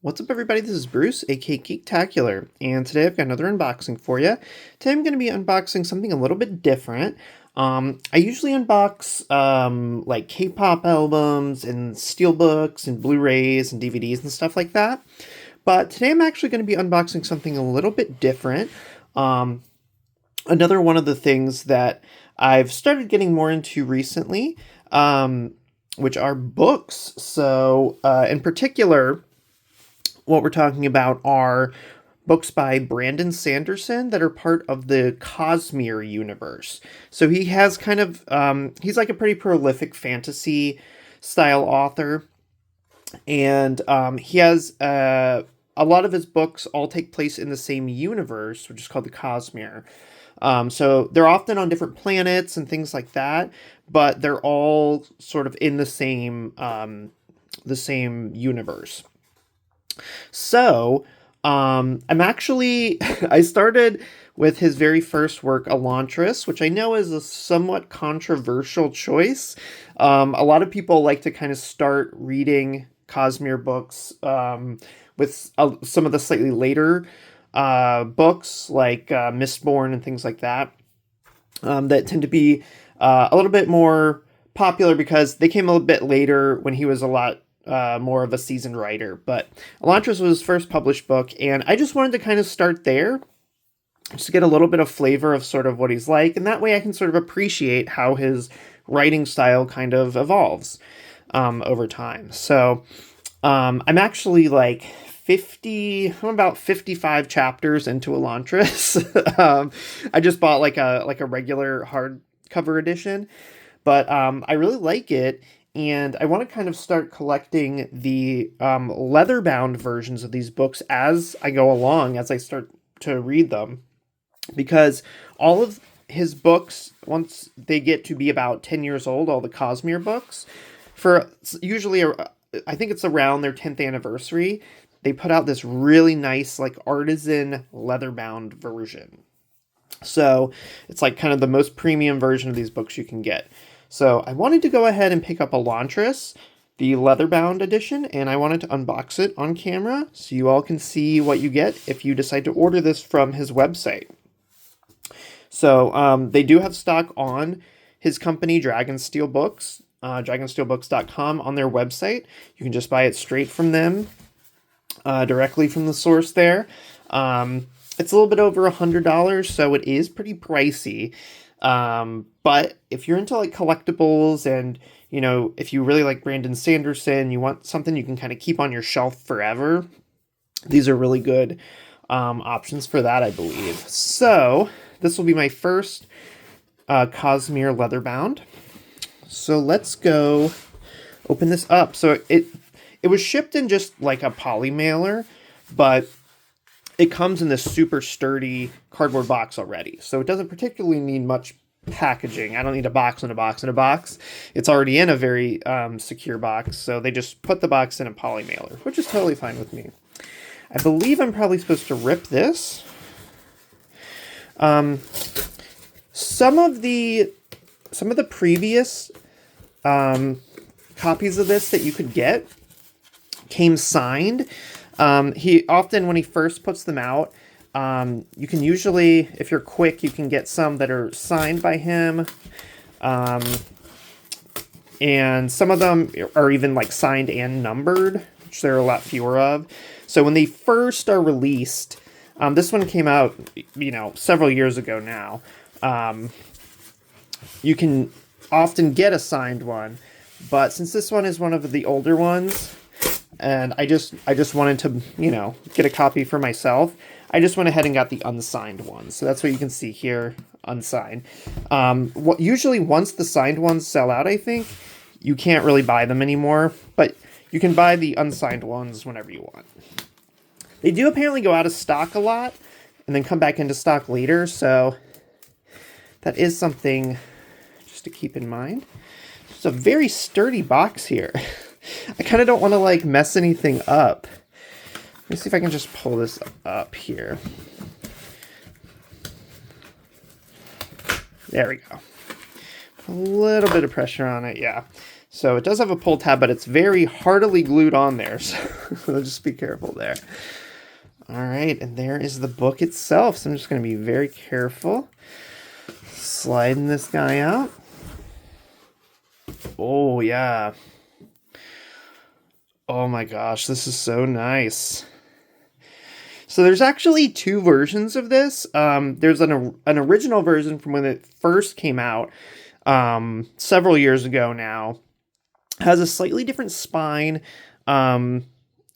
What's up, everybody? This is Bruce, aka Geektacular, and today I've got another unboxing for you. Today I'm going to be unboxing something a little bit different. I usually unbox like K-pop albums and steelbooks and Blu-rays and DVDs and stuff like that. But today I'm actually going to be unboxing something a little bit different. Another one of the things that I've started getting more into recently, which are books. So, in particular, what we're talking about are books by Brandon Sanderson that are part of the Cosmere universe. So he has kind of, he's like a pretty prolific fantasy style author. And he has a lot of his books all take place in the same universe, which is called the Cosmere. So they're often on different planets and things like that, but they're all sort of in the same universe. So, I'm actually, I started with his very first work, Elantris, which I know is a somewhat controversial choice. A lot of people like to kind of start reading Cosmere books with some of the slightly later books, like Mistborn and things like that, that tend to be a little bit more popular because they came a little bit later when he was a lot more of a seasoned writer. But Elantris was his first published book, and I just wanted to kind of start there, just to get a little bit of flavor of sort of what he's like, and that way I can sort of appreciate how his writing style kind of evolves over time. So I'm actually like I'm about 55 chapters into Elantris. I just bought like a regular hardcover edition, but I really like it. And I want to kind of start collecting the leather-bound versions of these books as I go along, as I start to read them. Because all of his books, once they get to be about 10 years old, all the Cosmere books, for usually, I think it's around their 10th anniversary, they put out this really nice, like, artisan leather-bound version. So it's like kind of the most premium version of these books you can get. So I wanted to go ahead and pick up Elantris, the leatherbound edition, and I wanted to unbox it on camera so you all can see what you get if you decide to order this from his website. So they do have stock on his company, Dragonsteel Books, dragonsteelbooks.com, on their website. You can just buy it straight from them, directly from the source there. It's a little bit over $100, so it is pretty pricey. But if you're into like collectibles and, you know, if you really like Brandon Sanderson, you want something you can kind of keep on your shelf forever, these are really good options for that, I believe. So this will be my first Cosmere leatherbound. So let's go open this up. So it was shipped in just like a poly mailer, but it comes in this super sturdy cardboard box already. So it doesn't particularly need much packaging. I don't need a box and a box and a box. It's already in a very secure box. So they just put the box in a poly mailer, which is totally fine with me. I believe I'm probably supposed to rip this. Some of the previous copies of this that you could get came signed. He often, when he first puts them out, you can usually, if you're quick, you can get some that are signed by him. And some of them are even like signed and numbered, which there are a lot fewer of. So when they first are released, this one came out, you know, several years ago now. You can often get a signed one, but since this one is one of the older ones, and I just wanted to, you know, get a copy for myself, I just went ahead and got the unsigned one. So that's what you can see here, unsigned. Usually once the signed ones sell out, I think, you can't really buy them anymore, but you can buy the unsigned ones whenever you want. They do apparently go out of stock a lot and then come back into stock later, so that is something just to keep in mind. It's a very sturdy box here. I kind of don't want to like mess anything up. Let me see if I can just pull this up here. There we go. A little bit of pressure on it, yeah. So it does have a pull tab, but it's very heartily glued on there. So just be careful there. All right, and there is the book itself. So I'm just going to be very careful. Sliding this guy out. Oh, yeah. Oh my gosh, this is so nice. So there's actually two versions of this. There's an original version from when it first came out several years ago now. Has a slightly different spine and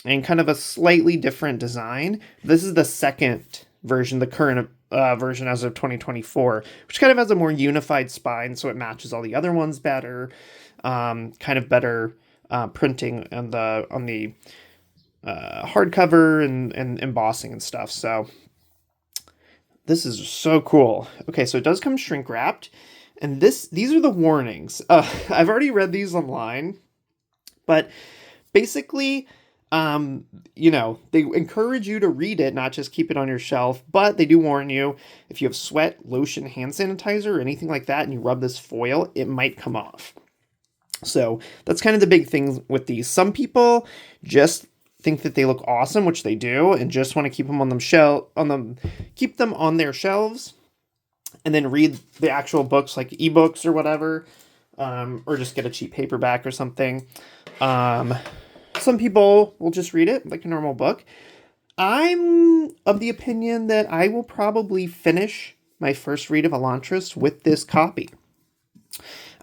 kind of a slightly different design. This is the second version, the current version as of 2024, which kind of has a more unified spine, so it matches all the other ones better. Kind of better printing on the hardcover and embossing and stuff. So this is so cool. Okay, so it does come shrink wrapped, and these are the warnings. I've already read these online, but basically, they encourage you to read it, not just keep it on your shelf, but they do warn you if you have sweat, lotion, hand sanitizer, or anything like that, and you rub this foil, it might come off. So that's kind of the big thing with these. Some people just think that they look awesome, which they do, and just want to keep them keep them on their shelves, and then read the actual books like ebooks or whatever, or just get a cheap paperback or something. Some people will just read it like a normal book. I'm of the opinion that I will probably finish my first read of Elantris with this copy.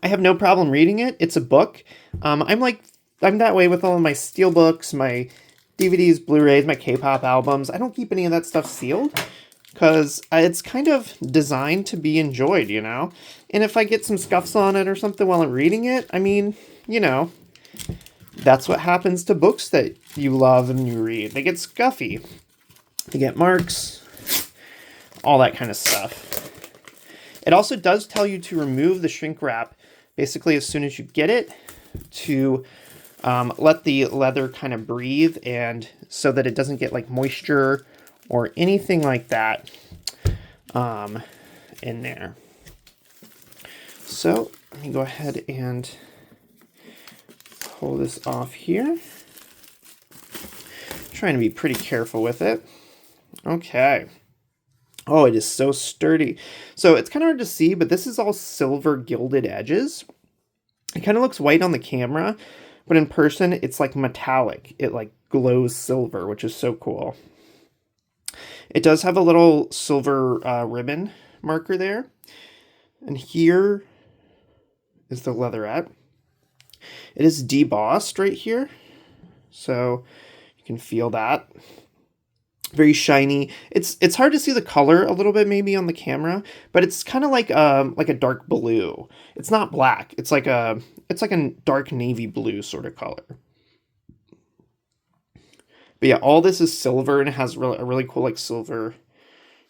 I have no problem reading it. It's a book. I'm that way with all of my steelbooks, my DVDs, Blu-rays, my K-pop albums. I don't keep any of that stuff sealed because it's kind of designed to be enjoyed, And if I get some scuffs on it or something while I'm reading it, I mean, that's what happens to books that you love and you read. They get scuffy. They get marks, all that kind of stuff. It also does tell you to remove the shrink wrap basically as soon as you get it, to let the leather kind of breathe, and so that it doesn't get like moisture or anything like that in there. So let me go ahead and pull this off here. I'm trying to be pretty careful with it. Okay. Oh, it is so sturdy. So it's kind of hard to see, but this is all silver gilded edges. It kind of looks white on the camera, but in person, it's like metallic. It like glows silver, which is so cool. It does have a little silver ribbon marker there. And here is the leatherette. It is debossed right here. So you can feel that. Very shiny. It's hard to see the color a little bit maybe on the camera, but it's kind of like a dark blue. It's not black. It's like a dark navy blue sort of color. But yeah, all this is silver and it has a really cool like silver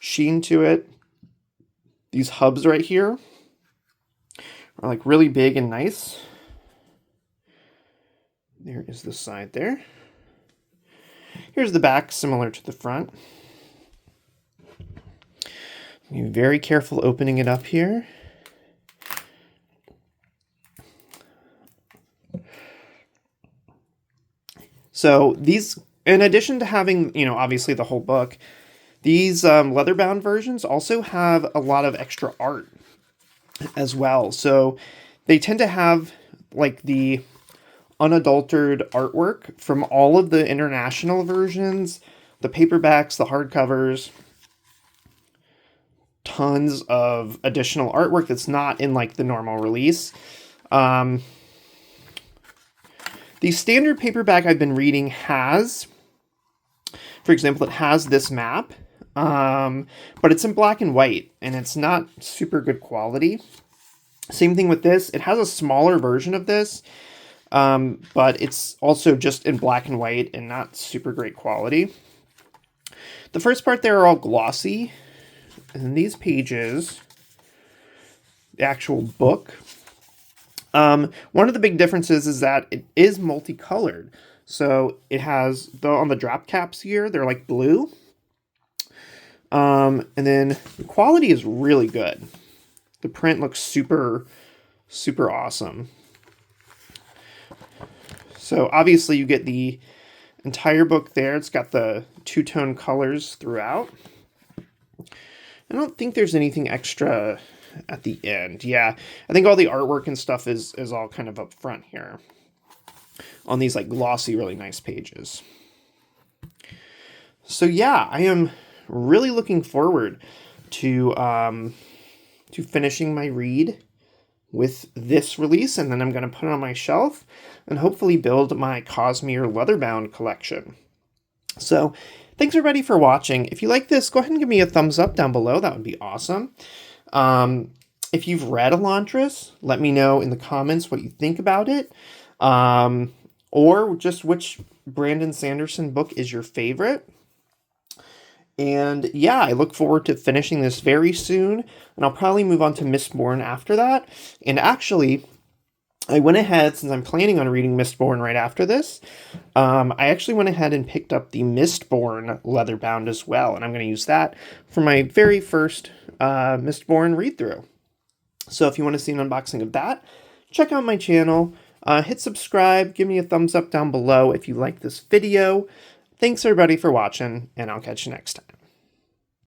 sheen to it. These hubs right here are like really big and nice. There is the side there. Here's the back, similar to the front. Be very careful opening it up here. So these, in addition to having, obviously the whole book, these leatherbound versions also have a lot of extra art as well. So they tend to have like the unadulterated artwork from all of the international versions, the paperbacks, the hardcovers, tons of additional artwork that's not in like the normal release. The standard paperback I've been reading has, for example, it has this map, but it's in black and white and it's not super good quality. Same thing with this. It has a smaller version of this, but it's also just in black and white and not super great quality. The first part there are all glossy, and these pages, the actual book, one of the big differences is that it is multicolored. So it has, on the drop caps here, they're like blue. And then the quality is really good. The print looks super, super awesome. So obviously you get the entire book there. It's got the two-tone colors throughout. I don't think there's anything extra at the end. Yeah, I think all the artwork and stuff is all kind of up front here on these like glossy, really nice pages. So yeah, I am really looking forward to finishing my read with this release, and then I'm going to put it on my shelf and hopefully build my Cosmere Leatherbound collection. So thanks everybody for watching. If you like this, go ahead and give me a thumbs up down below. That would be awesome. If you've read Elantris, let me know in the comments what you think about it, or just which Brandon Sanderson book is your favorite. And yeah, I look forward to finishing this very soon, and I'll probably move on to Mistborn after that. And actually, I went ahead, since I'm planning on reading Mistborn right after this, I actually went ahead and picked up the Mistborn Leatherbound as well, and I'm going to use that for my very first Mistborn read-through. So if you want to see an unboxing of that, check out my channel, hit subscribe, give me a thumbs up down below if you like this video. Thanks everybody for watching, and I'll catch you next time.